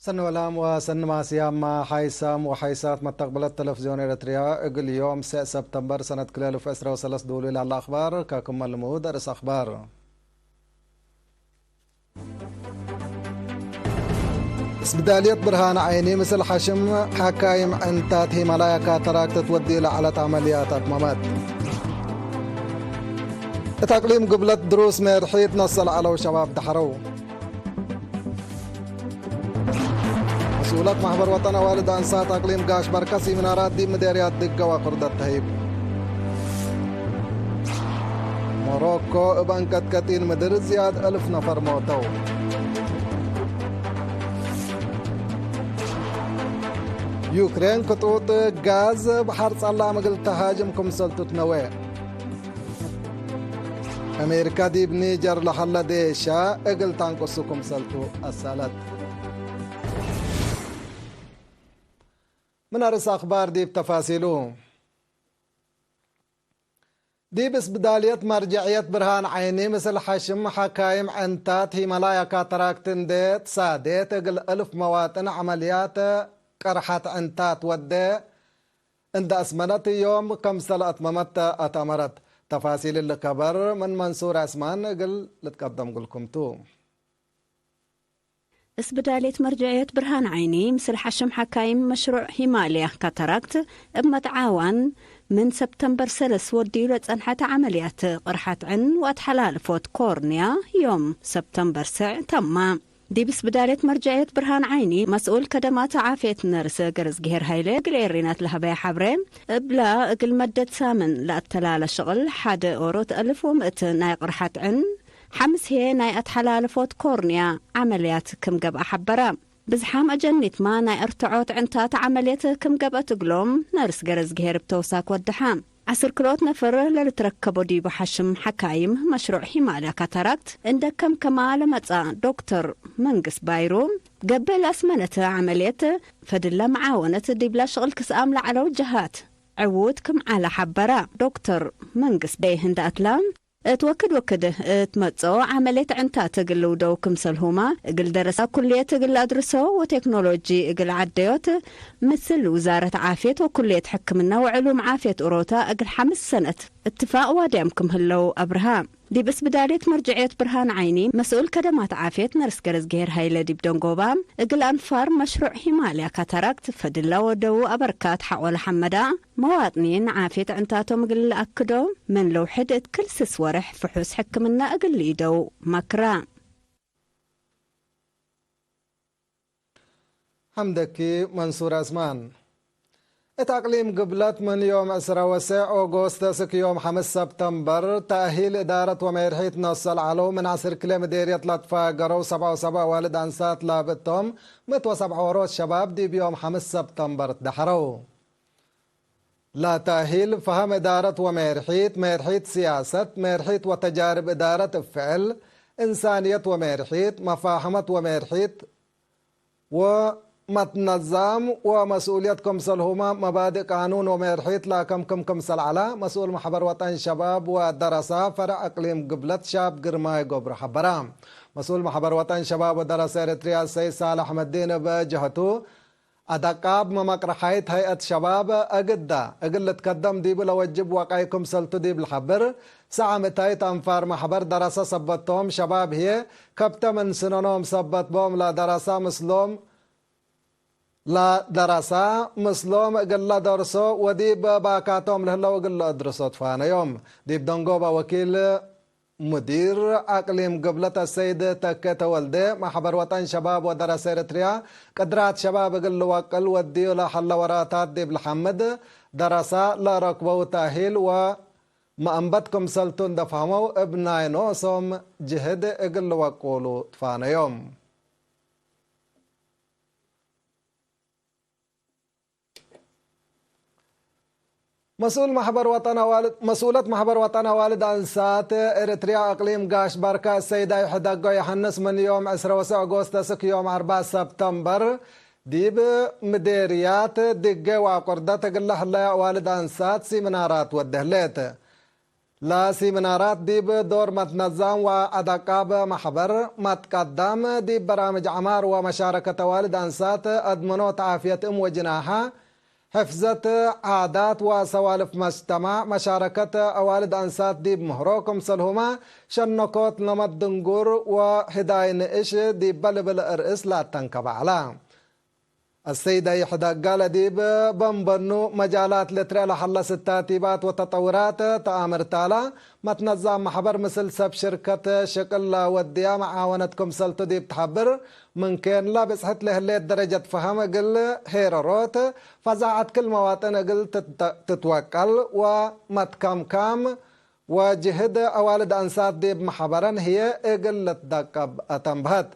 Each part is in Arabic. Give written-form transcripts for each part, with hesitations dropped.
سن ولام وسن مع سيام حيسام وحيسات مستقبل التلفزيون الإريتريا اليوم 6 سبتمبر سنة كلالو في أسرة وسلس دولي على الأخبار كاكم المود درس أخبار بدالية برهان عيني مثل حشم حكايم انتات هيمالايا كاتراك تتودي لعلى عمليات أكمامات تقليم قبلة دروس مرحيت نصل على شباب دحرو مسؤولات محبر وطن والد أنسات أقليم قاش بركسي منارات دي مديريات دقة وقردة تهيب موروكو بانكت كتين مدر زياد 1000 نفر موتو يوكرين كتوت غاز بحر صلى مقل تهاجمكم سلطة نواه أمريكا دي بنيجر لحل ديشا اقل تنقصكم سلطة السالات من أرس أخبار دي بتفاصيله دي بس بدالية مرجعية برهان عيني مثل حشم حكايم عنتات هيمالايا كاتراكتن ديت ساديت اقل 1000 مواطن عمليات قرحات عنتات ودي عند أسمنت يوم كم سنة أتممت أتمرت تفاصيل الكبر من منصور عثمان قل لتقدم لكم تو اسبدالية مرجعية برهان عيني مثل حشم حكايم مشروع هيماليا كاتراكت بمتعاون من سبتمبر سلس ودي لتنحت عمليات قرحة عن واتحلالفوت كورنيا يوم سبتمبر 9 تمام دي بس بداية مرجعية برهان عيني مسؤول كدمات عافية نرس قرز جهر هايلي قريرينات لها بيا حبرين بلا قل مدة سامن لأتلال شغل 1,100 ناي قرحة عن حمس هي ناي أتحلالفوت كورنيا عمليات كم قبأ حبرا بزحام أجنيت ما ناي ارتعوت عنتات عمليات كم قبأ تقلوم نرس قرز جهر بتوساك والدحام عسر كلوت نفر للتركبوا دي بحشم حكايم مشروع هيماليا كاتراكت عندك كم كمال متى دكتور منقس بايروم قبل أسمنة عملية فدلا معاونة دي بلا شغل كساملة على وجهات عودكم على حبرا دكتور منقس بيهند أتلام توكد وكده تمتصو عملية عنتات قل ودوكم سلهما قل درسا كلية قل أدرسو وتكنولوجي قل عديوت مثل وزارة عافية وكلية حكمنا وعلوم عافية أوروتا قل 5 سنة اتفاق واديمكم هلو أبرهام دي بس بداية مرجعية برهان عيني مسؤول كدمات عافية نرس قرز جير هايلة دي بدون قوبام اقل أنفار مشروع هيماليا كاتراكت فدلا ودو أبركات حول حمدا مواطنين عافية عنتاتهم اقل أكدو من لو حدت كل سسورح فحوس حكمنا اقل ليدو مكرا حمدكي منصور عثمان تقليم قبلت من يوم 10 أغسطس يوم 5 سبتمبر تأهيل إدارة وميرحيت نصل علو من 10 كيلو مديرية لطفا قرو 7 والد أنسات لابتهم متو 7 وروس شباب دي بيوم 5 سبتمبر دحرو لا تأهيل فهم إدارة وميرحيت سياسة ميرحيت وتجارب إدارة فعل إنسانية وميرحيت مفاهمة وميرحيت متنظم ومسؤوليتكم سلهما مبادئ قانون ومرحيت لا كم سل على مسؤول محبر وطن شباب ودراسة فرع اقليم قبلت شاب قرماي قبر حبرام مسؤول محبر وطن شباب ودراسة إريتريا السيد صالح مدين بجهته أدقاب ممقرحيت هيئة شباب أقدا أقل تقدم دي بلا وجب وقايكم سلطو دي بالحبر ساعة متايت أنفار محبر دراسة صبتهم شباب هي كبت من سنونهم صبت بهم لا دراسة مسلوم لا دراسة مسلوم قل درسو وديب باكاتهم لهلا وقل أدرسو تفانا يوم ديب دنقوبا وكيل مدير أقليم قبلة السيد تكت والدي محبر وطن شباب ودراسة إريتريا قدرات شباب قل وقل وديو لحل وراتات ديب الحمد دراسة لا ركبة وتاهيل وما أنبتكم سلطون دفهمو ابناي نوسم جهد قل وقولو تفانا يوم مسؤولة محبر وطن والد أنسات إريتريا أقليم قاش بركة السيدة يحدقو يحنس من يوم 10 أغسطس يوم 4 سبتمبر ديب مديريات دقة وقردة قل الله والد أنسات سيمنارات والدهليت لا سيمينارات ديب دور متنظم وأدقاب محبر متقدم ديب برامج عمار ومشاركة والد أنسات أدمنوت عافية وجناحة حفظة عادات وسوالف مجتمع مشاركة أوالد أنسات ديب مهروكم سلهما شنكوت نمد دنقور وهداين إيش ديب بلبل إرئيس لا تنكب على السيدة يحدى قال ديب بنبنو مجالات لترى لحل ستاتيبات وتطورات تآمر تالا متنظم محبر مثل سب شركة شكل وديا معاونتكم سلطو ديب تحبر من كان لا بسحت له اللي درجة فهم قل هيروت فزاعت كل مواطن قل تتوكل ومتكم كام وجهد أوالد أنسات ديب محبرا هي قل تدقب أتنبهت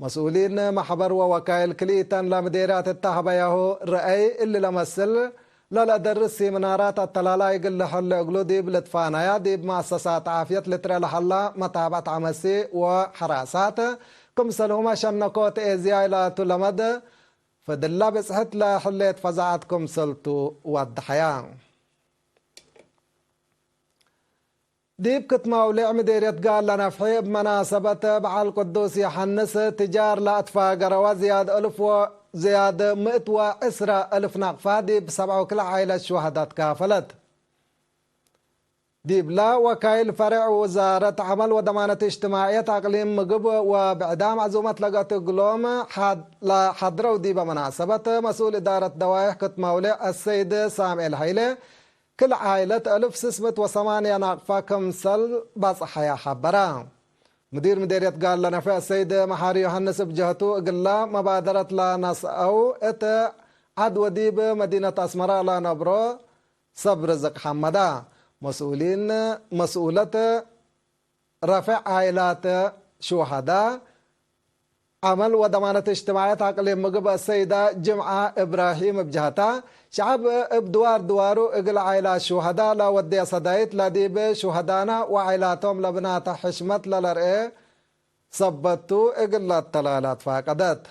مسؤولين محبر ووكايل كليتان لمديرات التهبة ياهو رأي اللي لمثل لا درس سيمينارات التلالا يقل لحل اقلو ديب لتفانايا ديب مؤسسات عافية لترى لحلا متابعة عمسي وحراسات كم سلهما شنكوت ايزياي لا تلمد فدلا بسحت لحليت فزعتكم سلطو والضحيان ديب كتما ولع مديريت قال لنا في بمناسبة بعل القدوس يحنس تجار لا اتفاقر وزياد ألف وزياد 110,000 نقفة ديب 7 كل عائلة شهداء كافلت ديب لا وكايل فرع وزارة عمل وضمانة اجتماعية اقليم مقب وبعدام عزومة لقات قلوم لا حضروا ديب مناسبة مسؤول إدارة دوائح كتما ولع السيد سامي الحيلي كل عائلة 1608 ناقفة كمسل بصحة يا حبرا مديرية قال لنا في السيد محاري يوحنس بجهته قال مبادرة لا نص أو ات عدو ديب مدينة أسمراء لا نبرو صبر رزق حمدا مسؤولة رفع عائلات شهداء عمل وضمانة اجتماعية عقليم مقب السيدة جمعة إبراهيم بجهتا شعب بدوار دوارو اقل عائلات شهداء لا ودي صدايت لا ديب شهدانا وعائلاتهم لبنات حشمت للرئي صبتو اقل التلالات فاقدت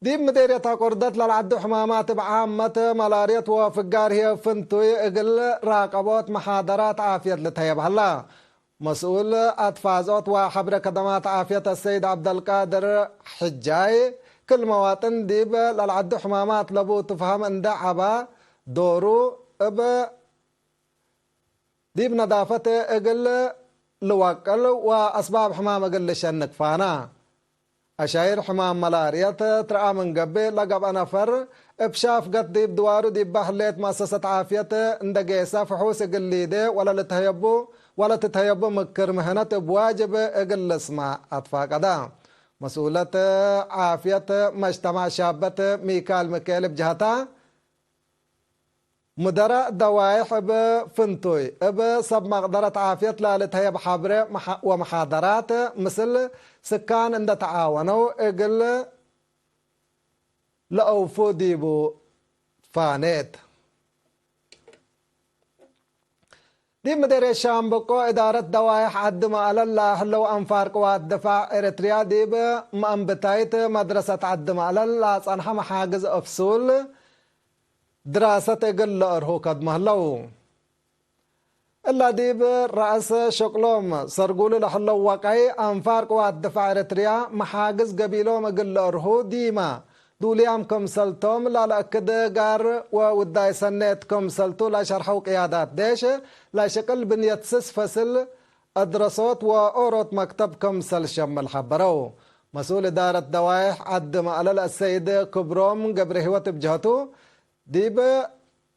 ديب مديرية قردت للعدو حمامات بعامة ملارية وفقار هي فنتوي اقل راقبات محاضرات عافية لتهيب هلا مسؤول أتفازات وحبر خدمات عافية السيد عبد القادر حجاي كل مواطن ديب للعدو حمامات لبو تفهم ان دعبا دورو ديب نظافة اقل لوكل واسباب حمام اقل شنك فانا اشاير حمام ملارية ترعى من قبل لقب نفر بشاف قد ديب دوارو ديب بحليت مؤسسة عافية اندقيسة فحوس قليدة ولا تتهيبو مكر مهنة بواجب اقل اسمع اتفاقدا مسؤولة عافية مجتمع شابة ميكال مكيل بجهتا مدراء دوائح بفنتوي بصب مقدرة عافية لالتهيب حبر ومحاضرات مثل سكان عند تعاونوا اقل لأوفو ديبو فانيت دي مدير الشام بقو إدارة دوائح عدم على الله لو أنفار قوات دفاع إريتريا ديب مأنبتايت مدرسة عدم على الله صنحة محاجز أفصول دراسة قل أرهو قد مهلو إلا ديب رأس شكلهم سرقول لحلو واقعي أنفار قوات دفاع إريتريا محاجز قبيلهم قل أرهو ديما دوليام كمسلتم لا لأكد قار ووداي سنيت كمسلتو لا شرحو قيادات ديش لا شكل بنية سس فصل أدرسوت وأوروت مكتب كمسل شم الحبرو مسؤول إدارة دوائح عدم على السيد كبروم قبره هوت بجهتو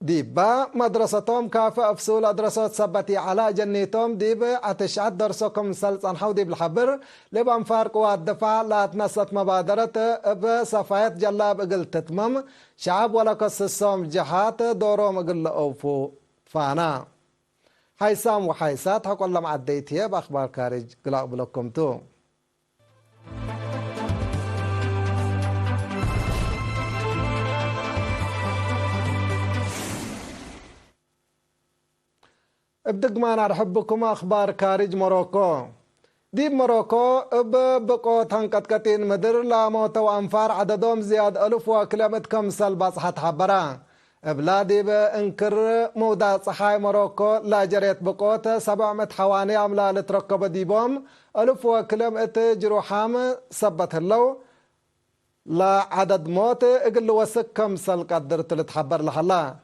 ديبا مدرستهم كافة أفصول أدرسات سبتي على جنيتهم ديبا عتشعد درسكم سلطان حو ديب الحبر لبان فارقوا الدفاع لا تنسط مبادرة بصفايات جلاب اقل تتمم شعب ولا قصصهم جهات دورهم اقل أوفو فانا حيسام وحيسات حقول لهم عديتيه بأخبار كارج قلاب لكم تو ابدق ما نرحبكم أخبار خارج موروكو ديب موروكو بقو تنقطقتين مدر لا موت وأنفار عددهم زياد 1000 وكلمة كمسل بصحة حبرا بلادي بانكر مودا صحاي موروكو لا جريت بقوت 700 حواني عملا لتركب ديبوم 1000 وكلمة جروحام سبت اللو لا عدد موت اقل وسك كم سل قدرت لتحبر لحلا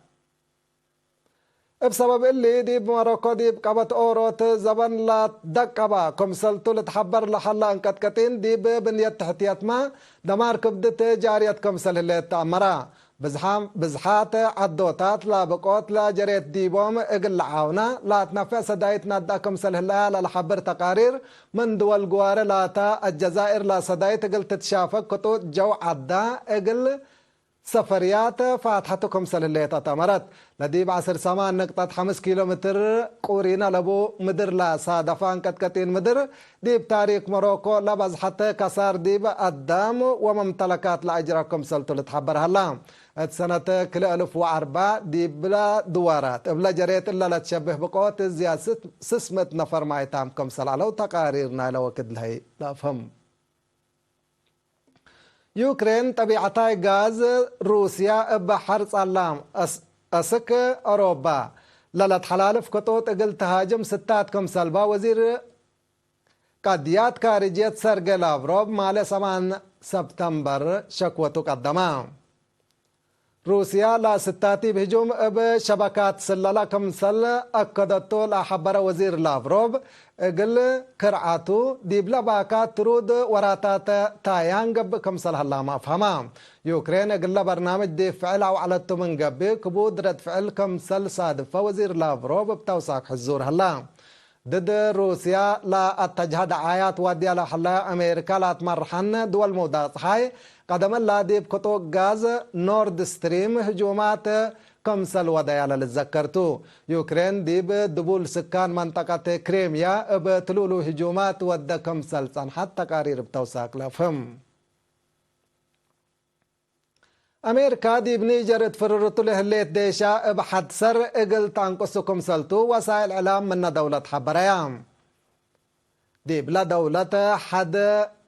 بسبب اللي دي بماروكو دي بقبت اوروت زبن لا دقبا كم سلتو لتحبر لحلا انكتكتين دي ببنية تحتيات ما دمار كبدت جاريات كم سل اللي تأمرا بزحات عدوتات لا بقوت لا جريت ديبوم اقل عاونا لا تنفس دايتنا دا كم سل هلا لحبر تقارير من دول قوار لا تا الجزائر لا صدايت اقل تتشافك كتو جو عدا اقل سفريات فاتحتكم سلليتا تمرت لدي بعصر سامان نقطة 5 كيلومتر قورينا لبو مدر لا صادفان كتكتين مدر دي بتاريخ موروكو لبز حتى كسار دي بقدام وممتلكات لأجراكم سلطو لتحبر هلا سنة كل 1004 دي بلا دوارات بلا جريت إلا لا تشبه بقوت زيادة 600 نفر ما يتامكم سلالو تقاريرنا لو كد لهي لا فهم يوكرين طبيعتاي غاز روسيا بحر صلام اسك اوروبا للا تحالف كتوت اقل تهاجم ستاتكم سلبا وزير قضيات خارجية سيرجي لافروف مال 8 سبتمبر شكوته قدما روسيا لا ستاتي بهجوم بشبكات سلالة كمسل أكدتو لحبر وزير لافروف قل كرعاتو دي بلا باكات ترود وراتات تايان قب كمسل هلا ما فهما يوكرين قل برنامج دي فعل او علتو من قب كبود رد فعل كمسل صادفة وزير لافروف بتوساق حزور هلا ضد روسيا لا اتجهد آيات ودي على حلا أمريكا لا تمرحن دول مودات هاي قدم الله دي بكتو غاز نورد ستريم هجومات كمسل وديالا للذكرتو يوكرين دي بدبول سكان منطقة كريميا بتلولو هجومات ود كمسل صنحت تقارير بتوساق لفهم أمريكا دي بنيجر تفررتو لهليت ديشا بحد سر اقل تانقصو كمسلتو وسائل اعلام من دولة حبريام دي بلا دولة حد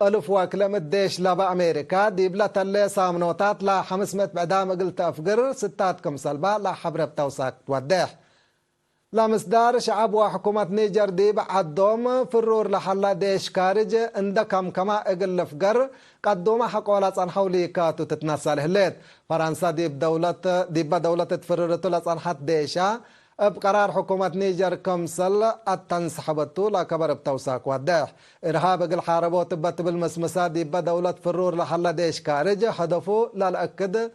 1000 وكلمة ديش لابا أمريكا دي بلا تلي سامنوتات لا 500 بعدام اقل تأفقر ستات كمسلبا لا حبر بتوساق توديح لا مصدار شعب وحكومة نيجر دي بعدهم فرور لحلا ديش كارج اندكم كما اقل فقر قدوما حقولا صنحولي كاتو تتنسى لهليت فرنسا دي بدولة تفررتو لصنحات ديشا بقرار حكومة نيجر كمسل التنسحبتو لا كبر بتوساق وداح إرهاب اقل حاربو تبت بالمسمسا دي بدولة فرور لحلا ديش كارج هدفو لا الأكد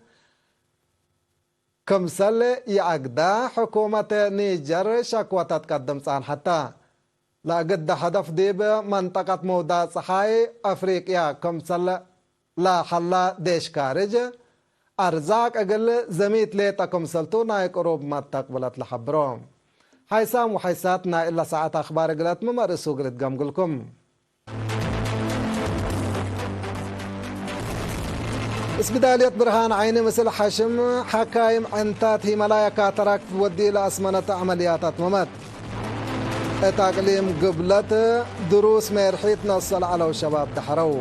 كمسل يعقدا حكومة نيجر شكوى تتقدم صان حتى لا قد هدف ديب منطقة مودا صحاي أفريقيا كمسل لا حلا ديش كارج أرزاق أقل زميت ليتا كمسلتو ناي قروب ما تقبلت لحبروم حيسام وحيساتنا إلا ساعة أخبار قلت ممارسو قلت قمقلكم اسبدالية برهان عيني مثل حشم حكايم عنتات هي ملايكا تراك تودي لأسمنة عملياتات ممت تقليم قبلت دروس ميرحيت نصل على الشباب تحرو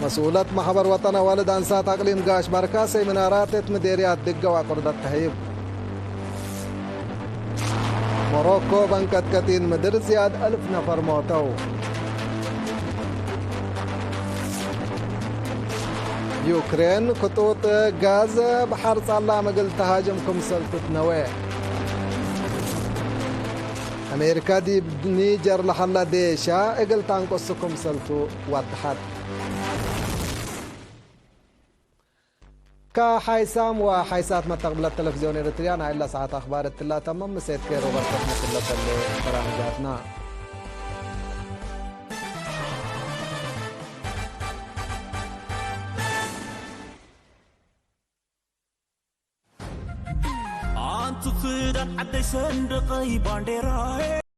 مسؤولة محبر وطن والد أنسا تقليم قاش بركة سيمنارات مديريات دقة وقردة تهيب موروكو بنكت كتين مدر زياد 1000 نفر موتو يوكرين خطوط غاز بحر صالة مقل تهاجمكم سلطة نواه أمريكا دي نيجر لحلا ديشا اقل تانقصكم سلطة وضحت كحيسام وحيسات ما تقبل التلفزيون الريتريانا إلا ساعة أخبار التلا تمام مسيت كيرو بركتنا كلها برامجاتنا تخير عدي صندقي بانديراي